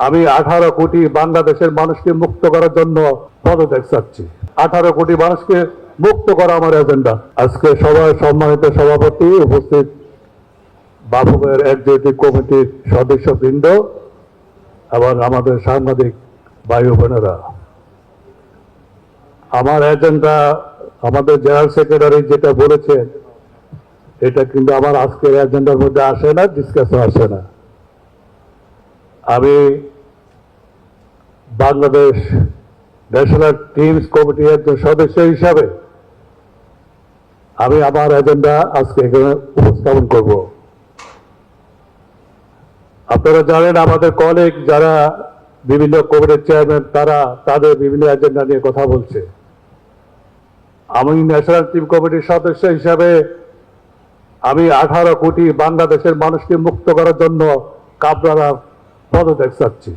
আমি 18 কোটি বাংলাদেশের মানুষকে মুক্ত করার জন্য পদত্যাগ চাচ্ছি। 18 কোটি মানুষকে মুক্ত করা আমার এজেন্ডা। আজকে সবাই সম্মানিত সভাপতি, উপস্থিত বাফুফের এক্সিকিউটিভ কমিটির সদস্যবৃন্দ এবং আমাদের সাংবাদিক ভাই বোনেরা, আমার এজেন্ডা আমাদের জেনারেল সেক্রেটারি যেটা বলেছেন এটা কিন্তু আমার আজকের এজেন্ডার মধ্যে আসে না, ডিসকাসে আসে না। আমি বাংলাদেশ ন্যাশনাল টিমস কমিটির একজন সদস্য হিসাবে আমি আমার এজেন্ডা আজকে এখানে উপস্থাপন করব। আপনারা জানেন আমাদের কলিগ যারা বিভিন্ন কমিটির চেয়ারম্যান তারা তাদের বিভিন্ন এজেন্ডা নিয়ে কথা বলছে। আমি ন্যাশনাল টিম কমিটির সদস্য হিসাবে আমি 18 কোটি বাংলাদেশের মানুষকে মুক্ত করার জন্য কাবরারা পদত্যাগ চাচ্ছি।